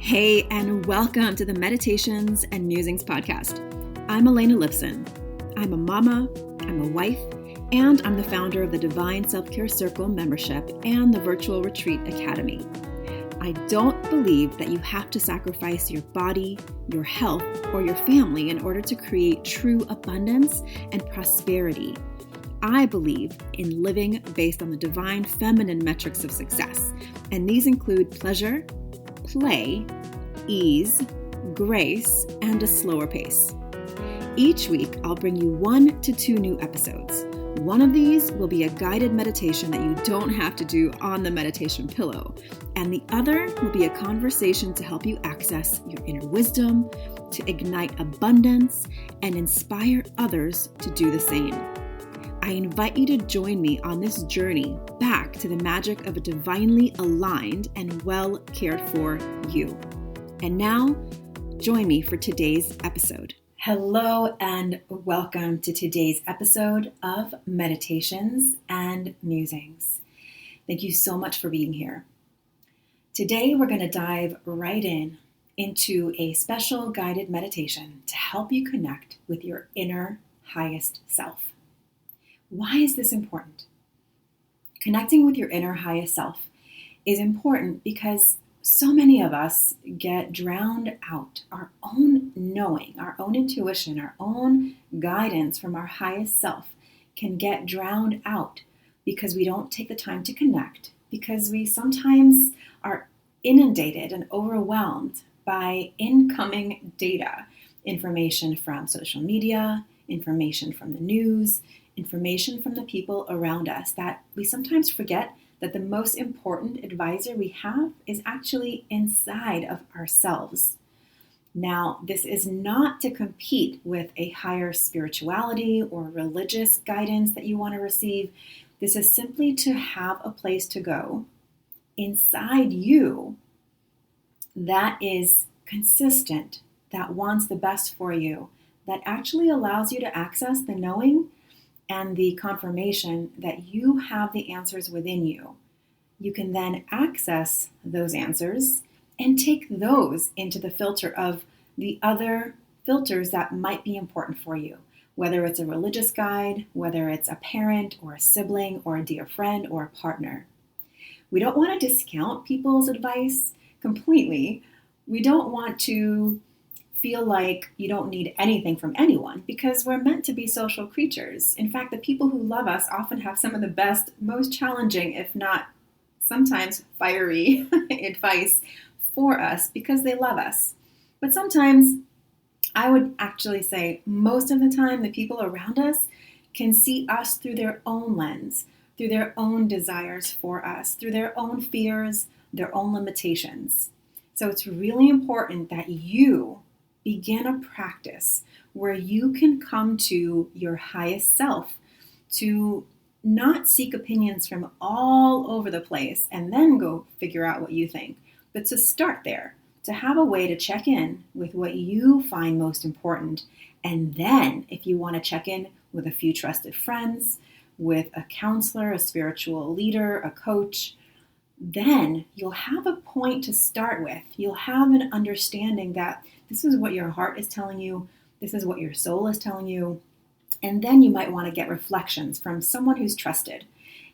Hey, and welcome to the Meditations and Musings podcast. I'm Elena. I'm a mama, I'm a wife, and I'm the founder of the Divine Self-Care Circle membership and the Virtual Retreat Academy. I don't believe that you have to sacrifice your body, your health, or your family in order to create true abundance and prosperity. I believe in living based on the divine feminine metrics of success, and these include pleasure, play, ease, grace, and a slower pace. Each week, I'll bring you 1 to 2 new episodes. One of these will be a guided meditation that you don't have to do on the meditation pillow, and the other will be a conversation to help you access your inner wisdom, to ignite abundance, and inspire others to do the same. I invite you to join me on this journey back to the magic of a divinely aligned and well cared for you. And now, join me for today's episode. Hello and welcome to today's episode of Meditations and Musings. Thank you so much for being here. Today we're going to dive right into a special guided meditation to help you connect with your inner highest self. Why is this important? Connecting with your inner highest self is important because so many of us get drowned out. Our own knowing, our own intuition, our own guidance from our highest self can get drowned out because we don't take the time to connect, because we sometimes are inundated and overwhelmed by incoming data, information from social media, information from the news, information from the people around us, that we sometimes forget that the most important advisor we have is actually inside of ourselves. Now, this is not to compete with a higher spirituality or religious guidance that you want to receive. This is simply to have a place to go inside you that is consistent, that wants the best for you, that actually allows you to access the knowing and the confirmation that you have the answers within you. You can then access those answers and take those into the filter of the other filters that might be important for you, whether it's a religious guide, whether it's a parent or a sibling or a dear friend or a partner. We don't want to discount people's advice completely. We don't want to feel like you don't need anything from anyone, because we're meant to be social creatures. In fact, the people who love us often have some of the best, most challenging, if not sometimes fiery advice for us because they love us. But sometimes, I would actually say most of the time, the people around us can see us through their own lens, through their own desires for us, through their own fears, their own limitations. So it's really important that you begin a practice where you can come to your highest self, to not seek opinions from all over the place and then go figure out what you think, but to start there, to have a way to check in with what you find most important. And then if you want to check in with a few trusted friends, with a counselor, a spiritual leader, a coach, then you'll have a point to start with. You'll have an understanding that this is what your heart is telling you. This is what your soul is telling you. And then you might want to get reflections from someone who's trusted.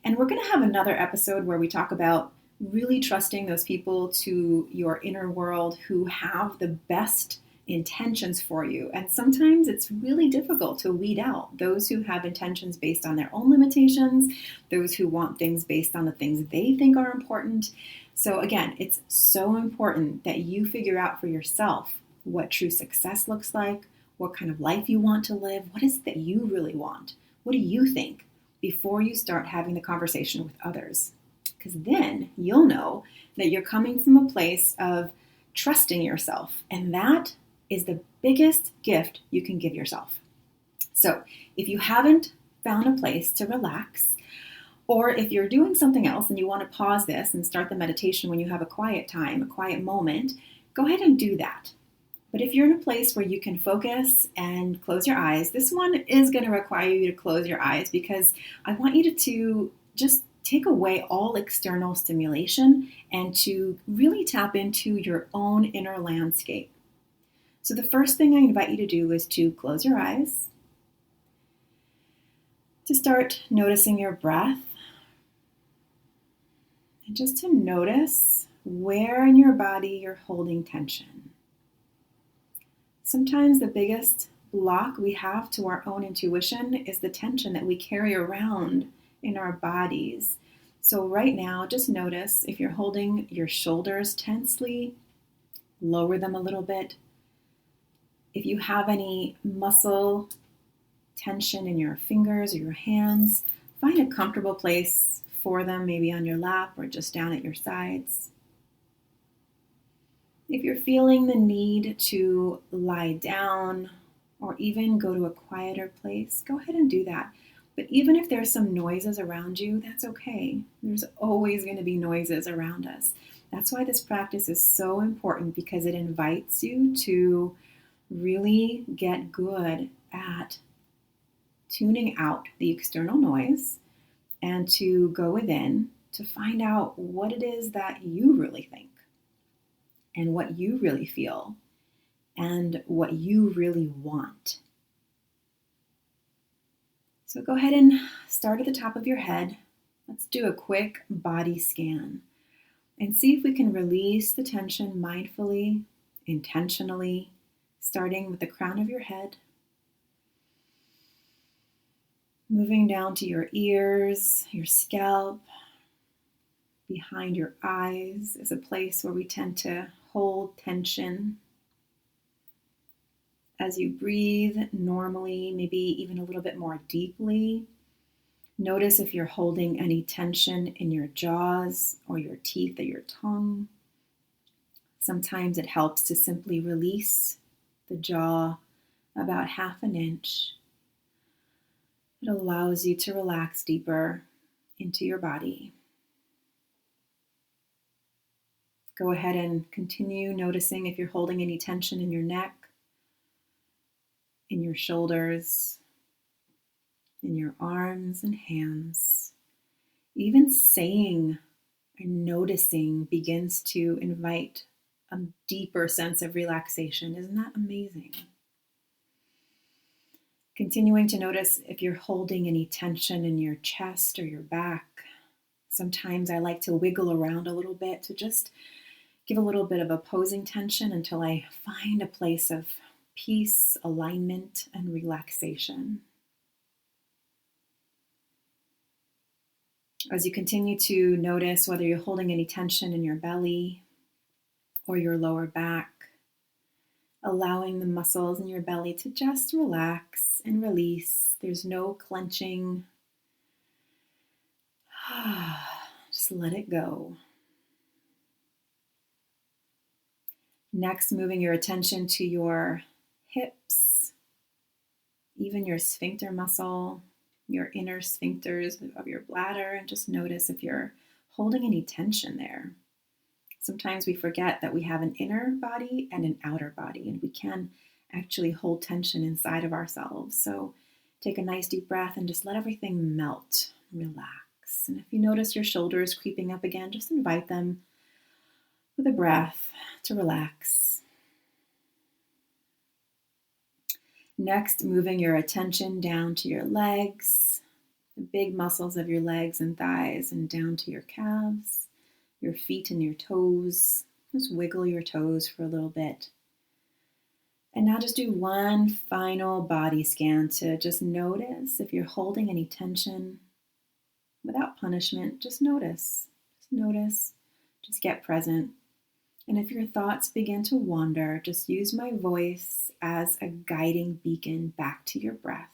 And we're going to have another episode where we talk about really trusting those people to your inner world who have the best intentions for you. And sometimes it's really difficult to weed out those who have intentions based on their own limitations, those who want things based on the things they think are important. So again, it's so important that you figure out for yourself what true success looks like, what kind of life you want to live, what is it that you really want, what do you think, before you start having the conversation with others. Because then you'll know that you're coming from a place of trusting yourself, and that is the biggest gift you can give yourself. So if you haven't found a place to relax, or if you're doing something else and you want to pause this and start the meditation when you have a quiet time, a quiet moment, go ahead and do that. But if you're in a place where you can focus and close your eyes, this one is going to require you to close your eyes because I want you to just take away all external stimulation and to really tap into your own inner landscape. So the first thing I invite you to do is to close your eyes, to start noticing your breath, and just to notice where in your body you're holding tension. Sometimes the biggest block we have to our own intuition is the tension that we carry around in our bodies. So right now, just notice if you're holding your shoulders tensely, lower them a little bit. If you have any muscle tension in your fingers or your hands, find a comfortable place for them, maybe on your lap or just down at your sides. If you're feeling the need to lie down or even go to a quieter place, go ahead and do that. But even if there's some noises around you, that's okay. There's always going to be noises around us. That's why this practice is so important, because it invites you to really get good at tuning out the external noise and to go within to find out what it is that you really think and what you really feel and what you really want. So go ahead and start at the top of your head. Let's do a quick body scan and see if we can release the tension mindfully, intentionally, starting with the crown of your head, moving down to your ears, your scalp. Behind your eyes is a place where we tend to hold tension. As you breathe normally, maybe even a little bit more deeply, notice if you're holding any tension in your jaws or your teeth or your tongue. Sometimes it helps to simply release the jaw about 1/2 inch. It allows you to relax deeper into your body. Go ahead and continue noticing if you're holding any tension in your neck, in your shoulders, in your arms and hands. Even saying and noticing begins to invite a deeper sense of relaxation. Isn't that amazing? Continuing to notice if you're holding any tension in your chest or your back. Sometimes I like to wiggle around a little bit to just give a little bit of opposing tension until I find a place of peace, alignment, and relaxation. As you continue to notice whether you're holding any tension in your belly or your lower back, allowing the muscles in your belly to just relax and release. There's no clenching. Just let it go. Next, moving your attention to your hips, even your sphincter muscle, your inner sphincters of your bladder, and just notice if you're holding any tension there. Sometimes we forget that we have an inner body and an outer body, and we can actually hold tension inside of ourselves. So take a nice deep breath and just let everything melt, relax. And if you notice your shoulders creeping up again, just invite them with a breath to relax. Next, moving your attention down to your legs, the big muscles of your legs and thighs, and down to your calves, your feet and your toes. Just wiggle your toes for a little bit. And now just do one final body scan to just notice if you're holding any tension without punishment. Just notice. Just notice. Just get present. And if your thoughts begin to wander, just use my voice as a guiding beacon back to your breath.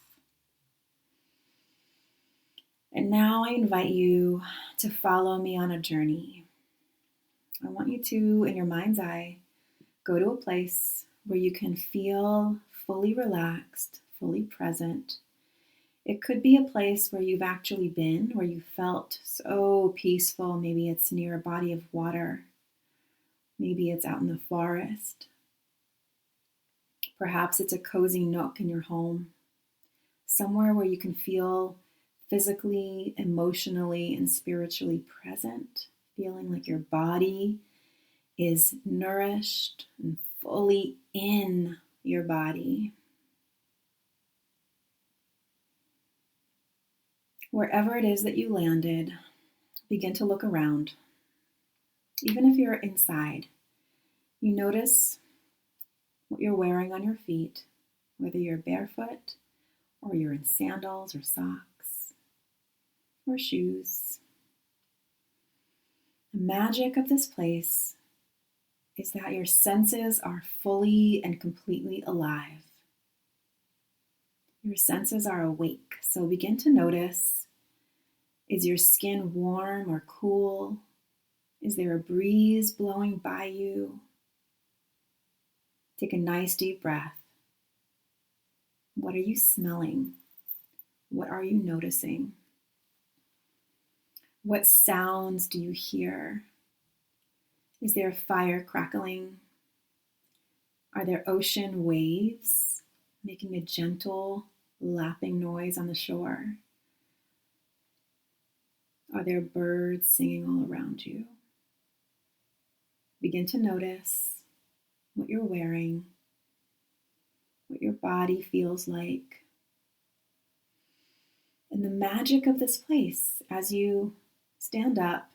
And now I invite you to follow me on a journey. I want you to, in your mind's eye, go to a place where you can feel fully relaxed, fully present. It could be a place where you've actually been, where you felt so peaceful. Maybe it's near a body of water. Maybe it's out in the forest. Perhaps it's a cozy nook in your home, somewhere where you can feel physically, emotionally, and spiritually present, feeling like your body is nourished and fully in your body. Wherever it is that you landed, begin to look around. Even if you're inside, you notice what you're wearing on your feet, whether you're barefoot or you're in sandals or socks or shoes. The magic of this place is that your senses are fully and completely alive. Your senses are awake, so begin to notice, is your skin warm or cool? Is there a breeze blowing by you? Take a nice deep breath. What are you smelling? What are you noticing? What sounds do you hear? Is there a fire crackling? Are there ocean waves making a gentle lapping noise on the shore? Are there birds singing all around you? Begin to notice what you're wearing, what your body feels like. And the magic of this place, as you stand up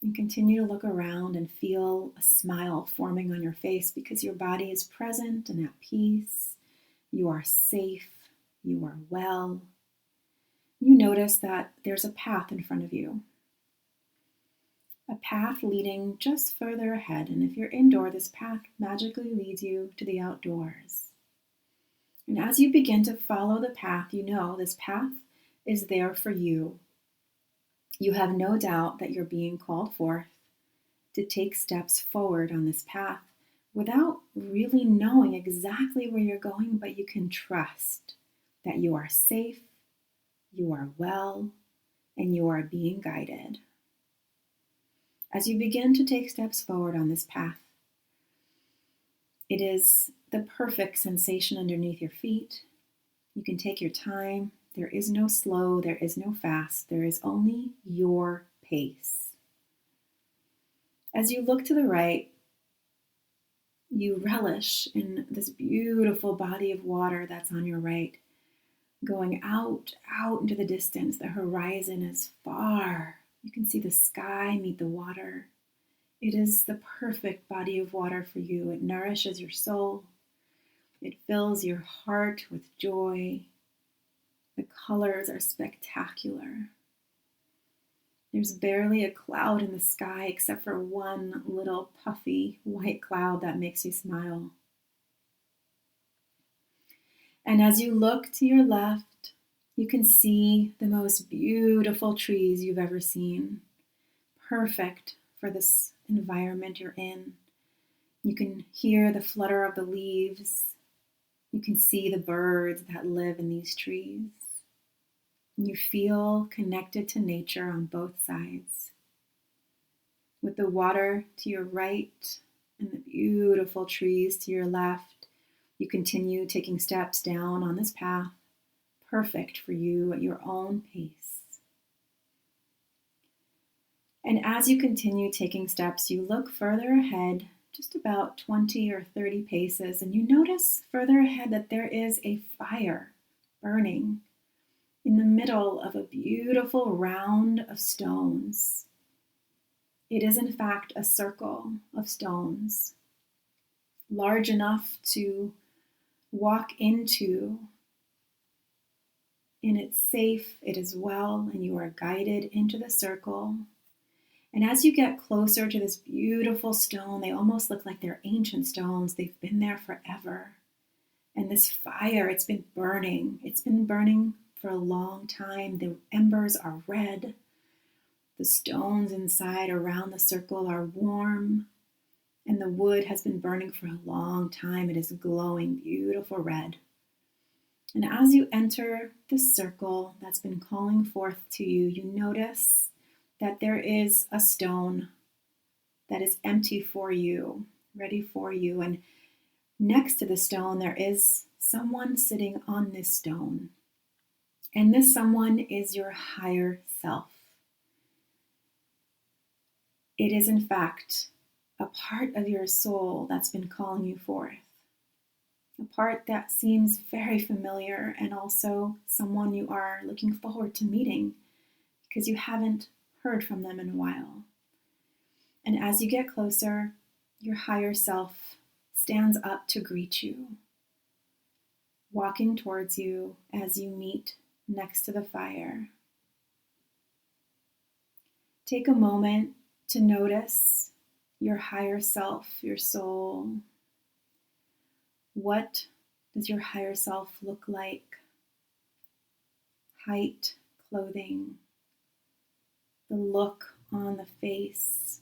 and continue to look around and feel a smile forming on your face because your body is present and at peace. You are safe. You are well. You notice that there's a path in front of you. A path leading just further ahead. And if you're indoor, this path magically leads you to the outdoors. And as you begin to follow the path, you know this path is there for you. You have no doubt that you're being called forth to take steps forward on this path without really knowing exactly where you're going, but you can trust that you are safe, you are well, and you are being guided. As you begin to take steps forward on this path, it is the perfect sensation underneath your feet. You can take your time. There is no slow, there is no fast. There is only your pace. As you look to the right, you relish in this beautiful body of water that's on your right, going out into the distance. The horizon is far. You can see the sky meet the water. It is the perfect body of water for you. It nourishes your soul. It fills your heart with joy. The colors are spectacular. There's barely a cloud in the sky except for one little puffy white cloud that makes you smile. And as you look to your left, you can see the most beautiful trees you've ever seen. Perfect for this environment you're in. You can hear the flutter of the leaves. You can see the birds that live in these trees. You feel connected to nature on both sides. With the water to your right and the beautiful trees to your left, you continue taking steps down on this path, perfect for you at your own pace. And as you continue taking steps, you look further ahead, just about 20 or 30 paces, and you notice further ahead that there is a fire burning in the middle of a beautiful round of stones. It is in fact a circle of stones, large enough to walk into. And it's safe, it is well, and you are guided into the circle. And as you get closer to this beautiful stone, they almost look like they're ancient stones. They've been there forever. And this fire, it's been burning. It's been burning for a long time. The embers are red. The stones inside around the circle are warm. And the wood has been burning for a long time. It is glowing beautiful red. And as you enter this circle that's been calling forth to you, you notice that there is a stone that is empty for you, ready for you. And next to the stone, there is someone sitting on this stone. And this someone is your higher self. It is, in fact, a part of your soul that's been calling you forth. A part that seems very familiar and also someone you are looking forward to meeting because you haven't heard from them in a while. And as you get closer, your higher self stands up to greet you, walking towards you as you meet next to the fire. Take a moment to notice your higher self, your soul. What does your higher self look like? Height, clothing, the look on the face.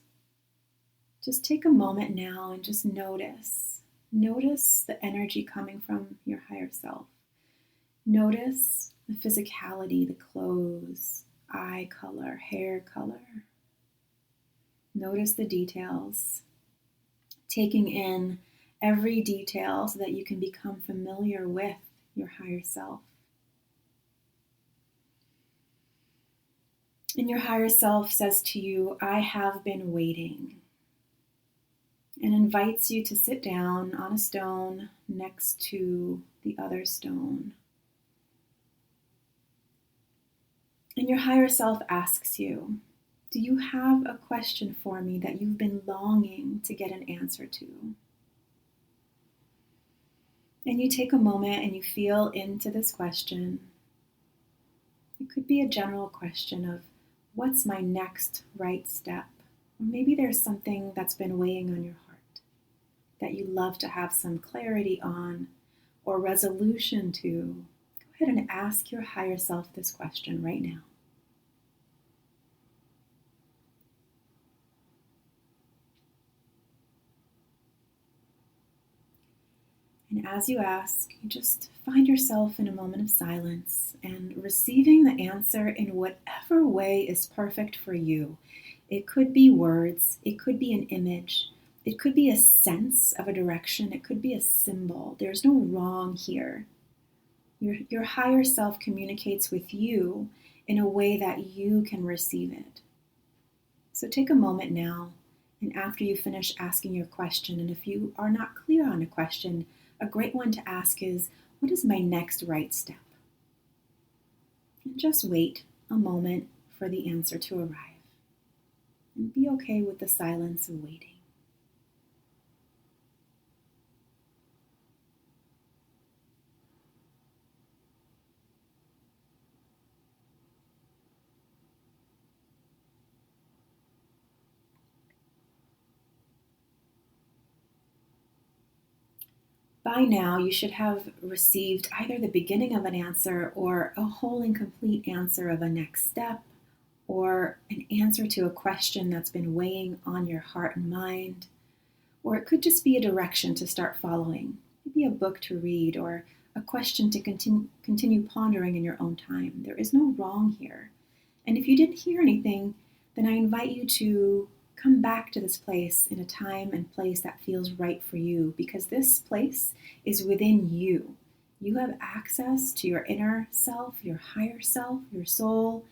Just take a moment now and just notice. Notice the energy coming from your higher self. Notice the physicality, the clothes, eye color, hair color. Notice the details. Taking in every detail so that you can become familiar with your higher self. And your higher self says to you, I have been waiting, and invites you to sit down on a stone next to the other stone. And your higher self asks you, do you have a question for me that you've been longing to get an answer to? And you take a moment and you feel into this question. It could be a general question of, what's my next right step? Or maybe there's something that's been weighing on your heart that you'd love to have some clarity on or resolution to. Go ahead and ask your higher self this question right now. And as you ask, you just find yourself in a moment of silence and receiving the answer in whatever way is perfect for you. It could be words, it could be an image, it could be a sense of a direction, it could be a symbol. There's no wrong here. Your higher self communicates with you in a way that you can receive it. So take a moment now, and after you finish asking your question, and if you are not clear on a question, a great one to ask is, what is my next right step? And just wait a moment for the answer to arrive. And be okay with the silence of waiting. By now, you should have received either the beginning of an answer or a whole and complete answer of a next step, or an answer to a question that's been weighing on your heart and mind. Or it could just be a direction to start following, maybe a book to read or a question to continue pondering in your own time. There is no wrong here. And if you didn't hear anything, then I invite you to come back to this place in a time and place that feels right for you, because this place is within you. You have access to your inner self, your higher self, your soul,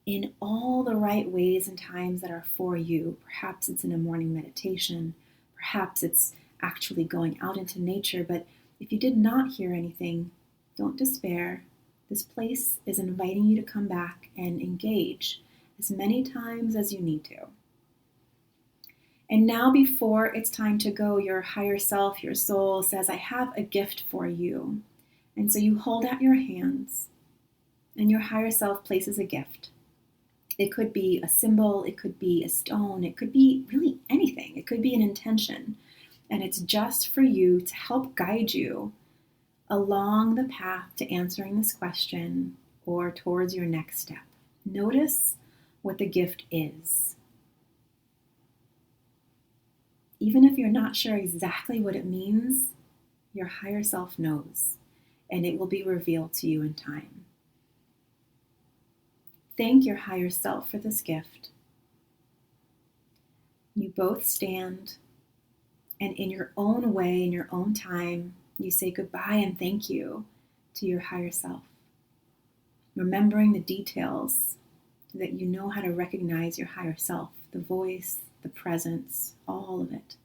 in all the right ways and times that are for you. Perhaps it's in a morning meditation. Perhaps it's actually going out into nature. But if you did not hear anything, don't despair. This place is inviting you to come back and engage as many times as you need to. And now, before it's time to go, your higher self, your soul says, I have a gift for you. And so you hold out your hands, and your higher self places a gift. It could be a symbol, it could be a stone, it could be really anything. It could be an intention. And it's just for you to help guide you along the path to answering this question or towards your next step. Notice what the gift is. Even if you're not sure exactly what it means, your higher self knows, and it will be revealed to you in time. Thank your higher self for this gift. You both stand, and in your own way, in your own time, you say goodbye and thank you to your higher self. remembering the details so that you know how to recognize your higher self, the voice, the presence, all of it.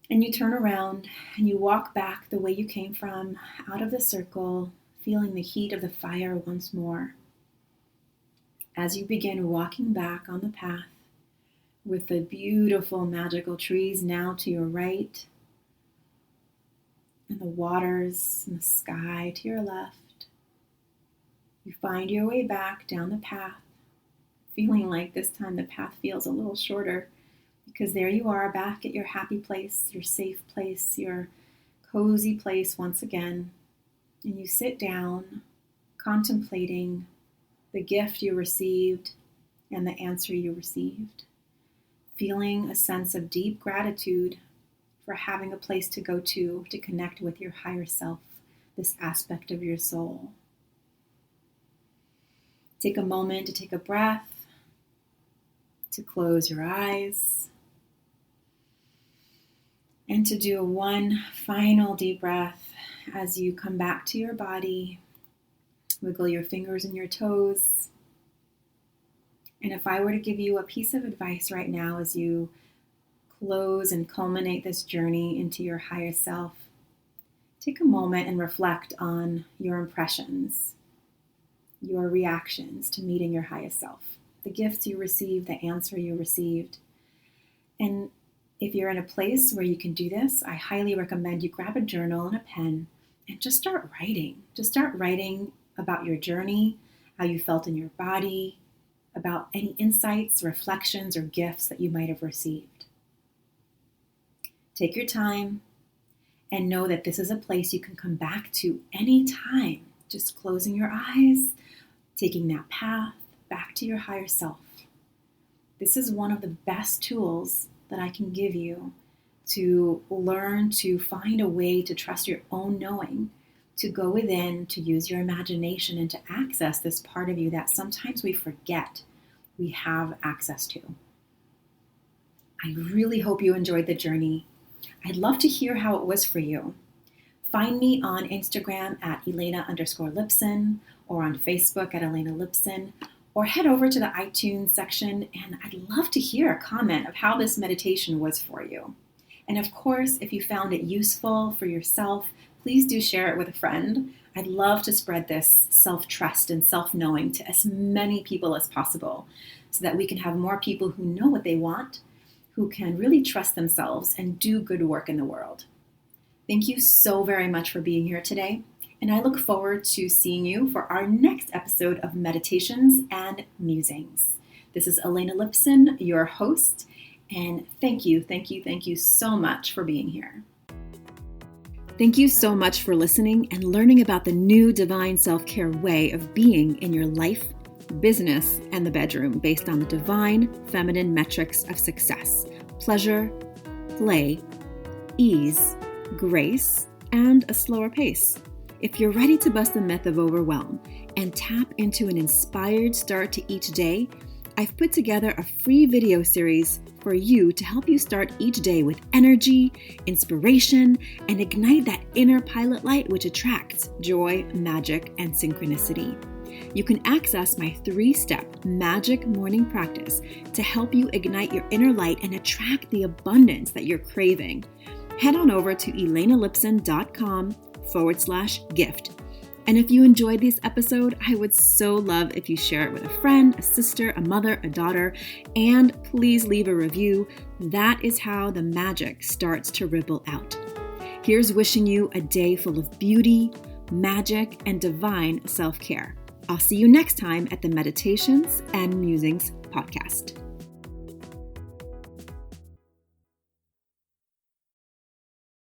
And you turn around and you walk back the way you came from, out of the circle, feeling the heat of the fire once more. As you begin walking back on the path with the beautiful magical trees now to your right and the waters and the sky to your left, you find your way back down the path, feeling like this time the path feels a little shorter because there you are back at your happy place, your safe place, your cozy place once again. And you sit down contemplating the gift you received and the answer you received, feeling a sense of deep gratitude for having a place to go to connect with your higher self, this aspect of your soul. Take a moment to take a breath, to close your eyes, and to do one final deep breath as you come back to your body. Wiggle your fingers and your toes. And if I were to give you a piece of advice right now as you close and culminate this journey into your higher self, take a moment and reflect on your impressions, your reactions to meeting your highest self, the gifts you received, the answer you received. And if you're in a place where you can do this, I highly recommend you grab a journal and a pen and just start writing. Just start writing about your journey, how you felt in your body, about any insights, reflections, or gifts that you might have received. Take your time and know that this is a place you can come back to anytime. Just closing your eyes, taking that path back to your higher self. This is one of the best tools that I can give you to learn to find a way to trust your own knowing, to go within, to use your imagination, and to access this part of you that sometimes we forget we have access to. I really hope you enjoyed the journey. I'd love to hear how it was for you. Find me on Instagram at Elena_Lipson or on Facebook at Elena Lipson, or head over to the iTunes section, and I'd love to hear a comment of how this meditation was for you. And of course, if you found it useful for yourself, please do share it with a friend. I'd love to spread this self-trust and self-knowing to as many people as possible so that we can have more people who know what they want, who can really trust themselves and do good work in the world. Thank you so very much for being here today, and I look forward to seeing you for our next episode of Meditations and Musings. This is Elena Lipson, your host, and thank you so much for being here. Thank you so much for listening and learning about the new divine self-care way of being in your life, business, and the bedroom based on the divine feminine metrics of success: pleasure, play, ease, grace, and a slower pace. If you're ready to bust the myth of overwhelm and tap into an inspired start to each day, I've put together a free video series for you to help you start each day with energy, inspiration, and ignite that inner pilot light which attracts joy, magic, and synchronicity. You can access my 3-step magic morning practice to help you ignite your inner light and attract the abundance that you're craving. Head on over to elenalipson.com/gift. And if you enjoyed this episode, I would so love if you share it with a friend, a sister, a mother, a daughter, and please leave a review. That is how the magic starts to ripple out. Here's wishing you a day full of beauty, magic, and divine self-care. I'll see you next time at the Meditations and Musings podcast.